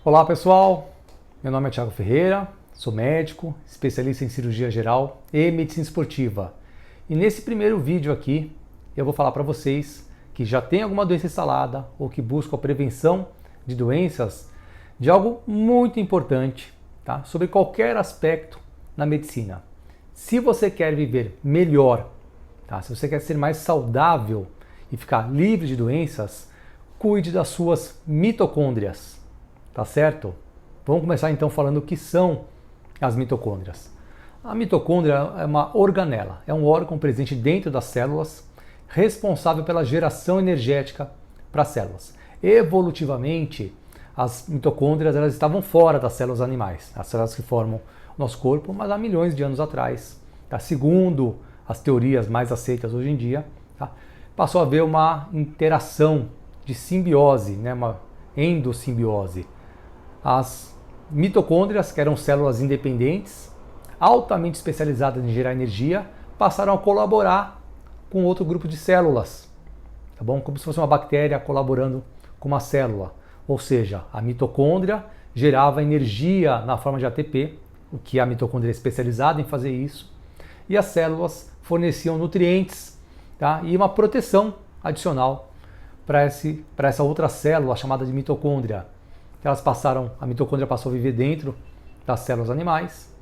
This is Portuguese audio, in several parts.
Olá pessoal, meu nome é Thiago Ferreira, sou médico, especialista em cirurgia geral e medicina esportiva. E nesse primeiro vídeo aqui eu vou falar para vocês que já tem alguma doença instalada ou que buscam a prevenção de doenças de algo muito importante, tá? Sobre qualquer aspecto na medicina. Se você quer viver melhor, tá? Se você quer ser mais saudável e ficar livre de doenças, cuide das suas mitocôndrias. Tá certo? Vamos começar então falando o que são as mitocôndrias. A mitocôndria é uma organela, é um órgão presente dentro das células, responsável pela geração energética para as células. Evolutivamente, as mitocôndrias elas estavam fora das células animais, as células que formam o nosso corpo, mas há milhões de anos atrás, tá? Segundo as teorias mais aceitas hoje em dia, tá? Passou a haver uma interação de simbiose, né? Uma endossimbiose. As mitocôndrias, que eram células independentes, altamente especializadas em gerar energia, passaram a colaborar com outro grupo de células, tá bom? Como se fosse uma bactéria colaborando com uma célula. Ou seja, a mitocôndria gerava energia na forma de ATP, o que a mitocôndria é especializada em fazer isso, e as células forneciam nutrientes, tá? E uma proteção adicional para essa outra célula chamada de mitocôndria. A mitocôndria passou a viver dentro das células animais,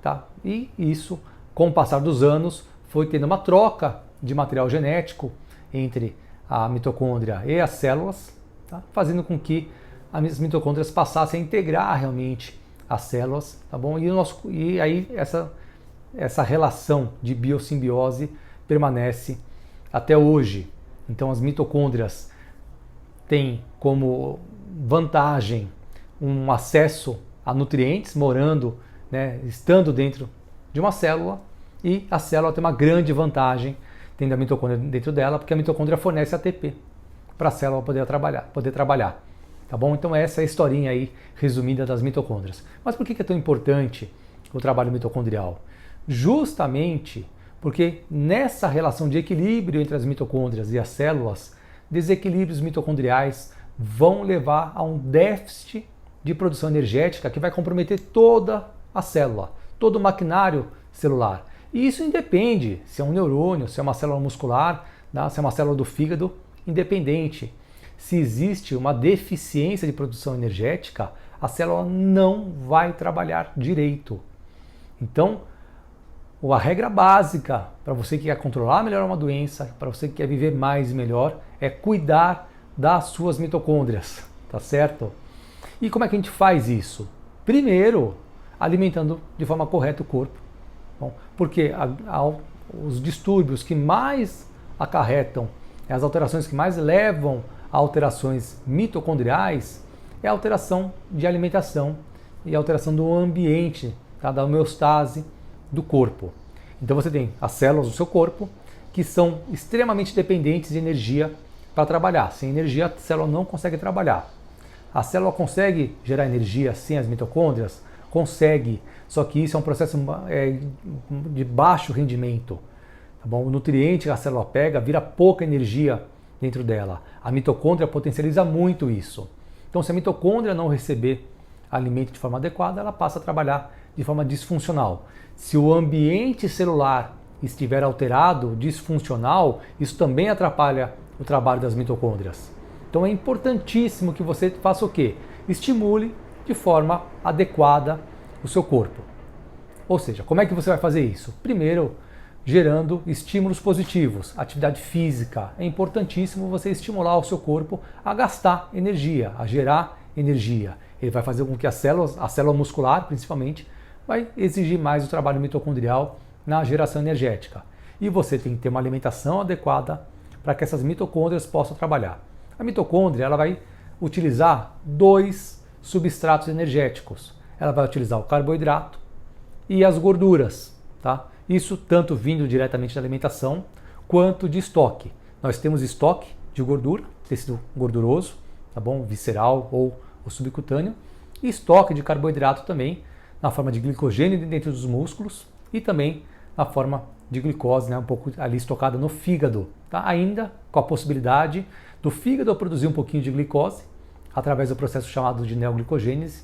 tá? E isso, com o passar dos anos, foi tendo uma troca de material genético entre a mitocôndria e as células, tá? Fazendo com que as mitocôndrias passassem a integrar realmente as células, tá bom? E aí essa relação de biossimbiose permanece até hoje. Então as mitocôndrias têm como vantagem um acesso a nutrientes morando, né, estando dentro de uma célula, e a célula tem uma grande vantagem tendo a mitocôndria dentro dela, porque a mitocôndria fornece ATP para a célula poder trabalhar, tá bom? Então essa é a historinha aí resumida das mitocôndrias. Mas por que é tão importante o trabalho mitocondrial? Justamente porque nessa relação de equilíbrio entre as mitocôndrias e as células, desequilíbrios mitocondriais vão levar a um déficit de produção energética que vai comprometer toda a célula, todo o maquinário celular. E isso independe se é um neurônio, se é uma célula muscular, né, se é uma célula do fígado, independente. Se existe uma deficiência de produção energética, a célula não vai trabalhar direito. Então, a regra básica para você que quer controlar melhor uma doença, para você que quer viver mais e melhor, é cuidar das suas mitocôndrias, tá certo? E como é que a gente faz isso? Primeiro, alimentando de forma correta o corpo. Bom, porque os distúrbios que mais acarretam, as alterações que mais levam a alterações mitocondriais, é a alteração de alimentação e a alteração do ambiente, tá? Da homeostase do corpo. Então você tem as células do seu corpo que são extremamente dependentes de energia para trabalhar. Sem energia, a célula não consegue trabalhar. A célula consegue gerar energia sem as mitocôndrias? Consegue, só que isso é um processo de baixo rendimento. Tá bom? O nutriente que a célula pega vira pouca energia dentro dela. A mitocôndria potencializa muito isso. Então, se a mitocôndria não receber alimento de forma adequada, ela passa a trabalhar de forma disfuncional. Se o ambiente celular estiver alterado, disfuncional, isso também atrapalha o trabalho das mitocôndrias. Então é importantíssimo que você faça o quê? Estimule de forma adequada o seu corpo. Ou seja, como é que você vai fazer isso? Primeiro, gerando estímulos positivos. Atividade física. É importantíssimo você estimular o seu corpo a gastar energia, a gerar energia. Ele vai fazer com que a célula muscular, principalmente, vai exigir mais o trabalho mitocondrial na geração energética. E você tem que ter uma alimentação adequada para que essas mitocôndrias possam trabalhar. A mitocôndria ela vai utilizar dois substratos energéticos. Ela vai utilizar o carboidrato e as gorduras, tá? Isso tanto vindo diretamente da alimentação quanto de estoque. Nós temos estoque de gordura, tecido gorduroso, tá bom? Visceral ou o subcutâneo, e estoque de carboidrato também, na forma de glicogênio dentro dos músculos e também na forma de glicose, né, um pouco ali estocada no fígado, tá? Ainda com a possibilidade do fígado produzir um pouquinho de glicose, através do processo chamado de neoglicogênese,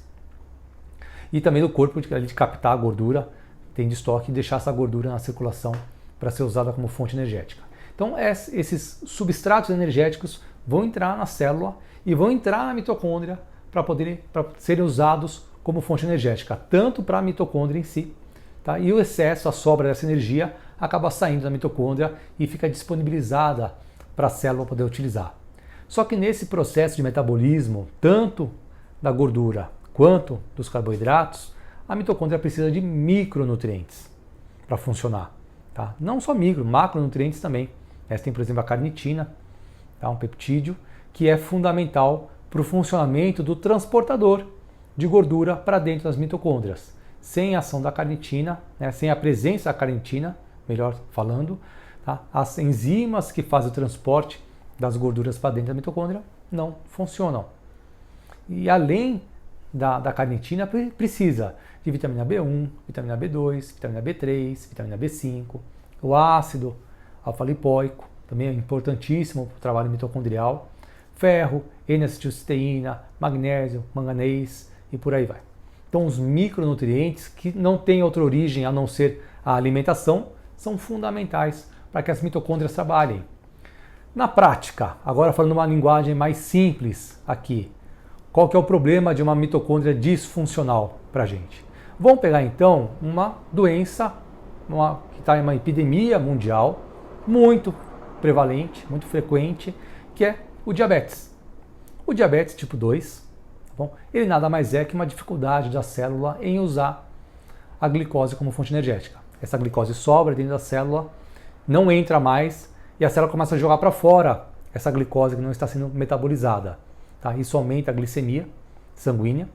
e também do corpo de captar a gordura, tem de estoque e deixar essa gordura na circulação para ser usada como fonte energética. Então esses substratos energéticos vão entrar na célula e vão entrar na mitocôndria para serem usados como fonte energética, tanto para a mitocôndria em si, tá? E o excesso, a sobra dessa energia, acaba saindo da mitocôndria e fica disponibilizada para a célula poder utilizar. Só que nesse processo de metabolismo, tanto da gordura quanto dos carboidratos, a mitocôndria precisa de micronutrientes para funcionar. Tá? Não só micro, macronutrientes também. Essa tem, por exemplo, a carnitina, tá? Um peptídeo, que é fundamental para o funcionamento do transportador de gordura para dentro das mitocôndrias. Sem a ação da carnitina, né, sem a presença da carnitina, melhor falando, tá, as enzimas que fazem o transporte das gorduras para dentro da mitocôndria não funcionam. E além da carnitina, precisa de vitamina B1, vitamina B2, vitamina B3, vitamina B5, o ácido alfa-lipoico, também é importantíssimo para o trabalho mitocondrial, ferro, N-acetilcisteína, magnésio, manganês e por aí vai. Então os micronutrientes, que não têm outra origem a não ser a alimentação, são fundamentais para que as mitocôndrias trabalhem. Na prática, agora falando uma linguagem mais simples aqui, qual que é o problema de uma mitocôndria disfuncional para a gente? Vamos pegar então uma doença que está em uma epidemia mundial, muito prevalente, muito frequente, que é o diabetes. O diabetes tipo 2, tá bom? Ele nada mais é que uma dificuldade da célula em usar a glicose como fonte energética. Essa glicose sobra dentro da célula, não entra mais e a célula começa a jogar para fora essa glicose que não está sendo metabolizada. Tá? Isso aumenta a glicemia sanguínea,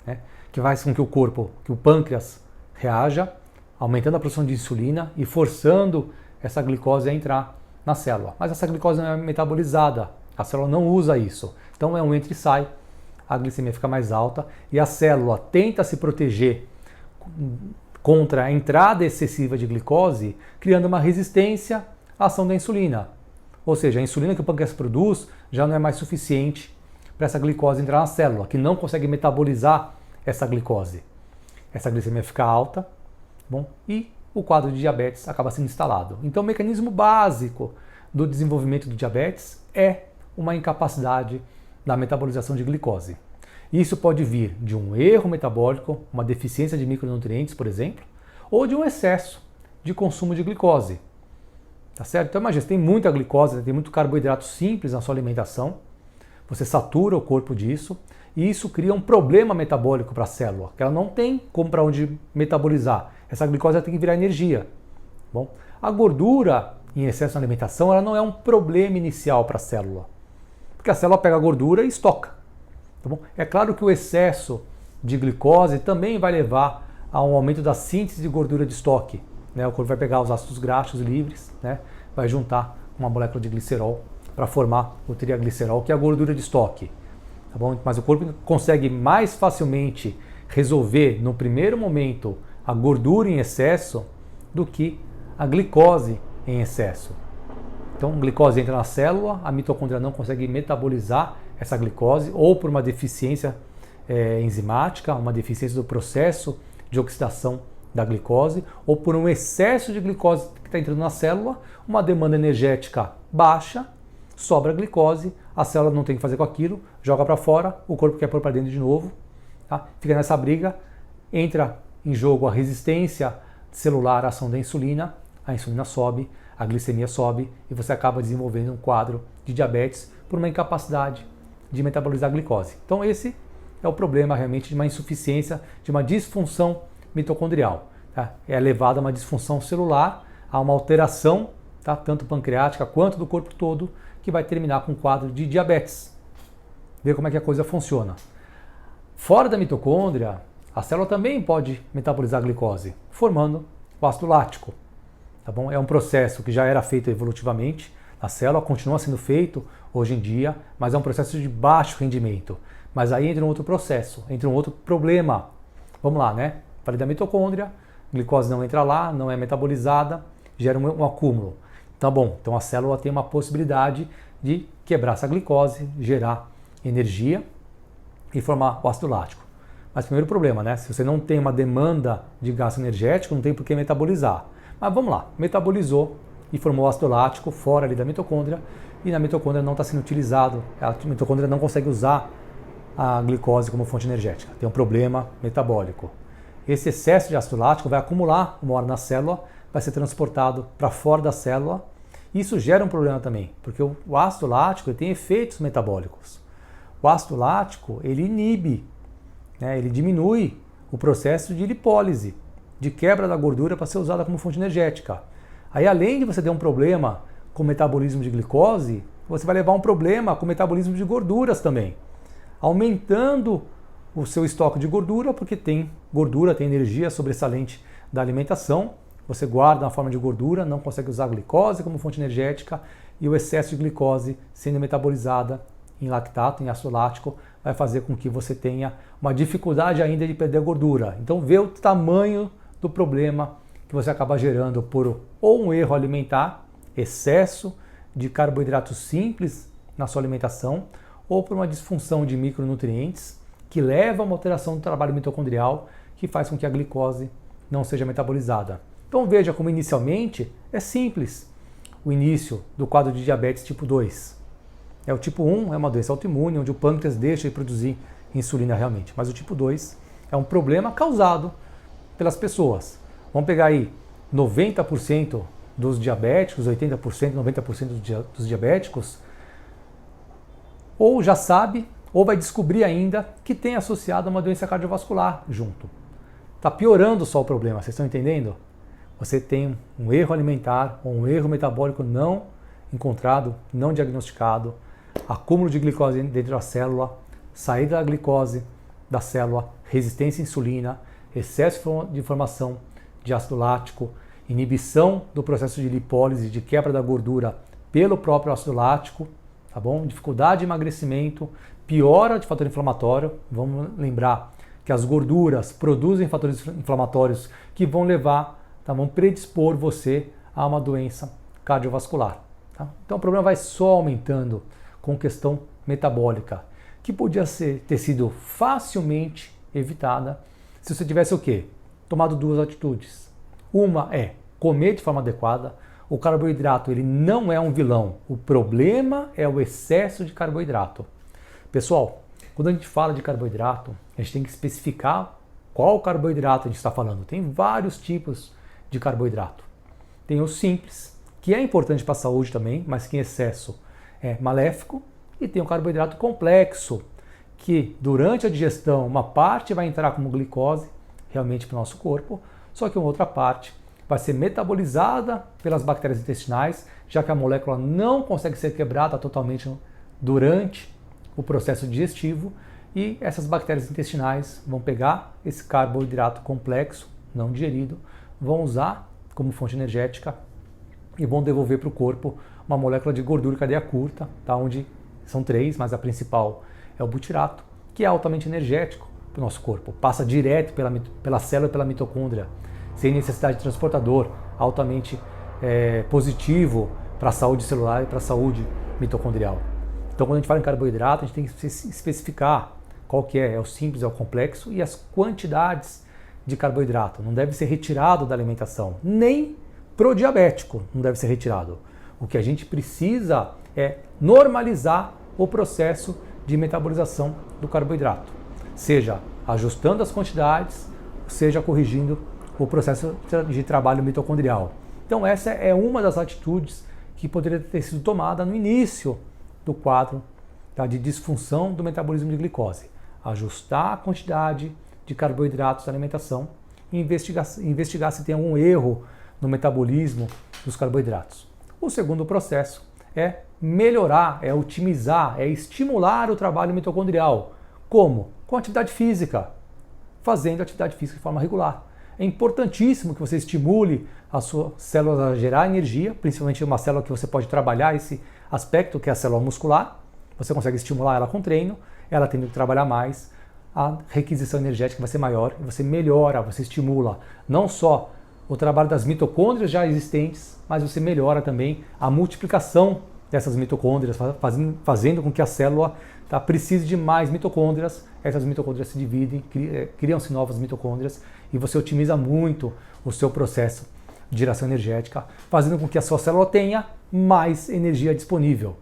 né? Que faz com que o pâncreas reaja, aumentando a produção de insulina e forçando essa glicose a entrar na célula. Mas essa glicose não é metabolizada, a célula não usa isso. Então é um entra e sai, a glicemia fica mais alta e a célula tenta se proteger contra a entrada excessiva de glicose, criando uma resistência à ação da insulina. Ou seja, a insulina que o pâncreas produz já não é mais suficiente para essa glicose entrar na célula, que não consegue metabolizar essa glicose. Essa glicemia fica alta, bom, e o quadro de diabetes acaba sendo instalado. Então o mecanismo básico do desenvolvimento do diabetes é uma incapacidade da metabolização de glicose. Isso pode vir de um erro metabólico, uma deficiência de micronutrientes, por exemplo, ou de um excesso de consumo de glicose. Tá certo? Então imagina, você tem muita glicose, tem muito carboidrato simples na sua alimentação, você satura o corpo disso, e isso cria um problema metabólico para a célula, que ela não tem como para onde metabolizar. Essa glicose tem que virar energia. Bom, a gordura em excesso na alimentação ela não é um problema inicial para a célula, porque a célula pega a gordura e estoca. Tá bom? É claro que o excesso de glicose também vai levar a um aumento da síntese de gordura de estoque. Né? O corpo vai pegar os ácidos graxos livres, né? Vai juntar uma molécula de glicerol para formar o triaglicerol, que é a gordura de estoque. Tá bom? Mas o corpo consegue mais facilmente resolver no primeiro momento a gordura em excesso do que a glicose em excesso. Então, a glicose entra na célula, a mitocôndria não consegue metabolizar essa glicose, ou por uma deficiência enzimática, uma deficiência do processo de oxidação da glicose, ou por um excesso de glicose que está entrando na célula, uma demanda energética baixa, sobra glicose, a célula não tem o que fazer com aquilo, joga para fora, o corpo quer pôr para dentro de novo, tá? Fica nessa briga, entra em jogo a resistência celular à ação da insulina, a insulina sobe, a glicemia sobe e você acaba desenvolvendo um quadro de diabetes por uma incapacidade de metabolizar a glicose. Então esse é o problema realmente de uma insuficiência, de uma disfunção mitocondrial. Tá? É levado a uma disfunção celular, a uma alteração, tá? Tanto pancreática quanto do corpo todo, que vai terminar com um quadro de diabetes. Ver como é que a coisa funciona. Fora da mitocôndria, a célula também pode metabolizar a glicose, formando o ácido lático. Tá bom? É um processo que já era feito evolutivamente, a célula continua sendo feito hoje em dia, mas é um processo de baixo rendimento. Mas aí entra um outro processo, entra um outro problema. Vamos lá, né? Falei da mitocôndria, glicose não entra lá, não é metabolizada, gera um acúmulo. Tá bom, então a célula tem uma possibilidade de quebrar essa glicose, gerar energia, e formar o ácido lático. Mas primeiro problema, né? Se você não tem uma demanda de gasto energético, não tem por que metabolizar. Mas vamos lá, metabolizou e formou o ácido lático fora ali da mitocôndria, e na mitocôndria não está sendo utilizado, a mitocôndria não consegue usar a glicose como fonte energética, tem um problema metabólico. Esse excesso de ácido lático vai acumular uma hora na célula, vai ser transportado para fora da célula, e isso gera um problema também, porque o ácido lático ele tem efeitos metabólicos. O ácido lático ele inibe, né, ele diminui o processo de lipólise, de quebra da gordura para ser usada como fonte energética. Aí, além de você ter um problema com o metabolismo de glicose, você vai levar um problema com o metabolismo de gorduras também, aumentando o seu estoque de gordura, porque tem gordura, tem energia sobressalente da alimentação, você guarda na forma de gordura, não consegue usar a glicose como fonte energética, e o excesso de glicose sendo metabolizada em lactato, em ácido lático, vai fazer com que você tenha uma dificuldade ainda de perder gordura. Então vê o tamanho do problema que você acaba gerando por ou um erro alimentar, excesso de carboidratos simples na sua alimentação, ou por uma disfunção de micronutrientes que leva a uma alteração do trabalho mitocondrial que faz com que a glicose não seja metabolizada. Então veja como inicialmente é simples o início do quadro de diabetes tipo 2. O tipo 1 é uma doença autoimune, onde o pâncreas deixa de produzir insulina realmente. Mas o tipo 2 é um problema causado pelas pessoas. Vamos pegar aí 90% dos diabéticos, 80%, 90% dos diabéticos, ou já sabe, ou vai descobrir ainda que tem associado a uma doença cardiovascular junto. Está piorando só o problema, vocês estão entendendo? Você tem um erro alimentar ou um erro metabólico não encontrado, não diagnosticado, acúmulo de glicose dentro da célula, saída da glicose da célula, resistência à insulina, excesso de formação de ácido lático, inibição do processo de lipólise, de quebra da gordura pelo próprio ácido lático, tá bom? Dificuldade de emagrecimento, piora de fator inflamatório. Vamos lembrar que as gorduras produzem fatores inflamatórios que vão levar, tá, vão predispor você a uma doença cardiovascular. Tá? Então o problema vai só aumentando com questão metabólica, que podia ter sido facilmente evitada se você tivesse o quê? Tomado duas atitudes. Uma é comer de forma adequada. O carboidrato ele não é um vilão, o problema é o excesso de carboidrato. Pessoal, quando a gente fala de carboidrato, a gente tem que especificar qual carboidrato a gente está falando. Tem vários tipos de carboidrato. Tem o simples, que é importante para a saúde também, mas que em excesso é maléfico, e tem o carboidrato complexo, que durante a digestão uma parte vai entrar como glicose realmente para o nosso corpo, só que uma outra parte vai ser metabolizada pelas bactérias intestinais, já que a molécula não consegue ser quebrada totalmente durante o processo digestivo, e essas bactérias intestinais vão pegar esse carboidrato complexo, não digerido, vão usar como fonte energética e vão devolver para o corpo uma molécula de gordura cadeia curta, tá? Onde são 3, mas a principal é o butirato, que é altamente energético para o nosso corpo, passa direto pela célula e pela mitocôndria, sem necessidade de transportador, altamente positivo para a saúde celular e para a saúde mitocondrial. Então quando a gente fala em carboidrato, a gente tem que especificar qual que é o simples, é o complexo, e as quantidades de carboidrato. Não deve ser retirado da alimentação, nem pro diabético não deve ser retirado. O que a gente precisa é normalizar o processo de metabolização do carboidrato, seja ajustando as quantidades, seja corrigindo o processo de trabalho mitocondrial. Então essa é uma das atitudes que poderia ter sido tomada no início do quadro, tá, de disfunção do metabolismo de glicose. Ajustar a quantidade de carboidratos da alimentação e investigar se tem algum erro no metabolismo dos carboidratos. O segundo processo é melhorar, é otimizar, é estimular o trabalho mitocondrial. Como? Com atividade física, fazendo atividade física de forma regular. É importantíssimo que você estimule a sua célula a gerar energia, principalmente uma célula que você pode trabalhar esse aspecto, que é a célula muscular. Você consegue estimular ela com treino, ela tendo que trabalhar mais, a requisição energética vai ser maior, e você melhora, você estimula não só o trabalho das mitocôndrias já existentes, mas você melhora também a multiplicação dessas mitocôndrias, fazendo com que a célula precise de mais mitocôndrias. Essas mitocôndrias se dividem, criam-se novas mitocôndrias e você otimiza muito o seu processo de geração energética, fazendo com que a sua célula tenha mais energia disponível.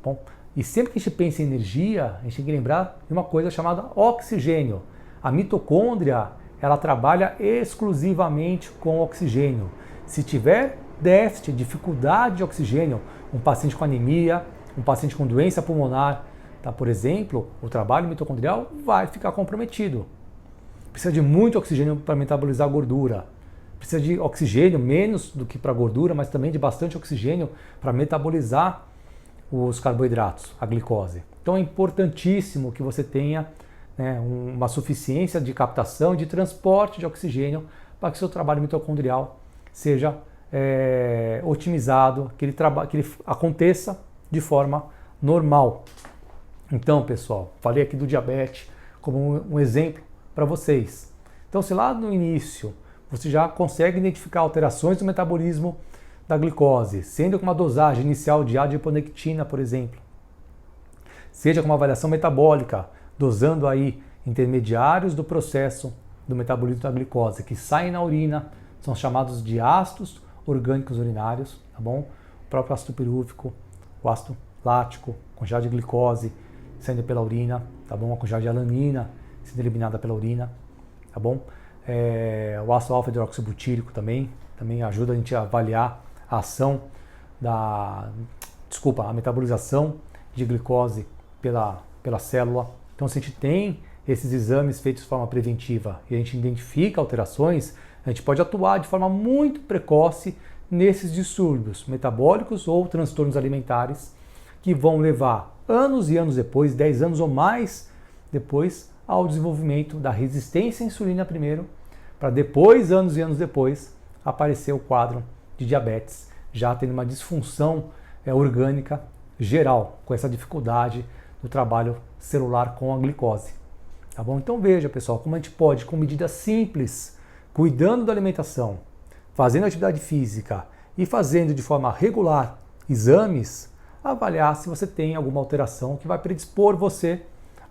Bom, e sempre que a gente pensa em energia, a gente tem que lembrar de uma coisa chamada oxigênio. A mitocôndria, ela trabalha exclusivamente com oxigênio. Se tiver déficit, dificuldade de oxigênio, um paciente com anemia, um paciente com doença pulmonar, por exemplo, o trabalho mitocondrial vai ficar comprometido. Precisa de muito oxigênio para metabolizar a gordura. Precisa de oxigênio, menos do que para a gordura, mas também de bastante oxigênio para metabolizar os carboidratos, a glicose. Então é importantíssimo que você tenha, né, uma suficiência de captação e de transporte de oxigênio para que o seu trabalho mitocondrial seja otimizado, que ele aconteça de forma normal. Então, pessoal, falei aqui do diabetes como um exemplo para vocês. Então, se lá no início você já consegue identificar alterações do metabolismo da glicose, sendo com uma dosagem inicial de adiponectina, por exemplo, seja com uma avaliação metabólica, dosando aí intermediários do processo do metabolismo da glicose, que saem na urina, são chamados de ácidos orgânicos urinários, tá bom? O próprio ácido pirúvico, o ácido lático, conjugado de glicose, saindo pela urina, tá bom? A conjugada de alanina sendo eliminada pela urina, tá bom? O ácido alfa-hidroxibutírico também ajuda a gente a avaliar a ação a metabolização de glicose pela célula. Então, se a gente tem esses exames feitos de forma preventiva e a gente identifica alterações, a gente pode atuar de forma muito precoce nesses distúrbios metabólicos ou transtornos alimentares que vão levar anos e anos depois, 10 anos ou mais depois, ao desenvolvimento da resistência à insulina primeiro, para depois, anos e anos depois, aparecer o quadro de diabetes, já tendo uma disfunção orgânica geral, com essa dificuldade do trabalho celular com a glicose. Tá bom? Então veja, pessoal, como a gente pode, com medidas simples, cuidando da alimentação, fazendo atividade física e fazendo de forma regular exames, avaliar se você tem alguma alteração que vai predispor você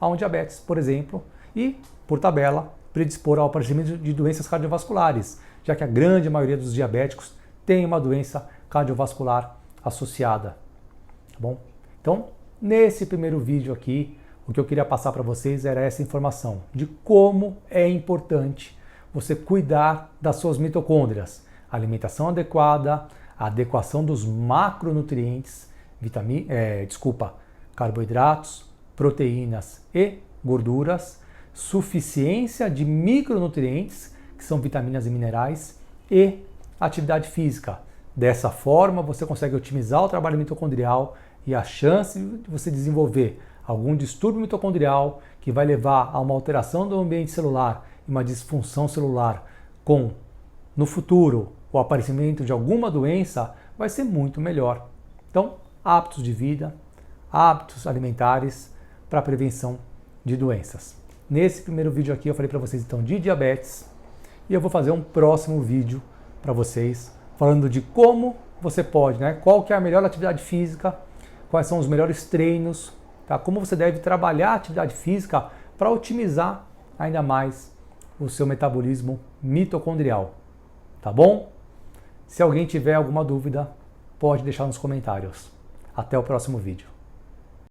a um diabetes, por exemplo, e, por tabela, predispor ao aparecimento de doenças cardiovasculares, já que a grande maioria dos diabéticos tem uma doença cardiovascular associada. Tá bom? Então, nesse primeiro vídeo aqui, o que eu queria passar para vocês era essa informação de como é importante você cuidar das suas mitocôndrias. Alimentação adequada, a adequação dos macronutrientes, carboidratos, proteínas e gorduras, suficiência de micronutrientes, que são vitaminas e minerais, e atividade física. Dessa forma, você consegue otimizar o trabalho mitocondrial e a chance de você desenvolver algum distúrbio mitocondrial que vai levar a uma alteração do ambiente celular e uma disfunção celular com, no futuro, o aparecimento de alguma doença, vai ser muito melhor. Então, hábitos de vida, hábitos alimentares para a prevenção de doenças. Nesse primeiro vídeo aqui eu falei para vocês então de diabetes e eu vou fazer um próximo vídeo para vocês falando de como você pode, qual que é a melhor atividade física, quais são os melhores treinos, tá? Como você deve trabalhar a atividade física para otimizar ainda mais o seu metabolismo mitocondrial, tá bom? Se alguém tiver alguma dúvida, pode deixar nos comentários. Até o próximo vídeo.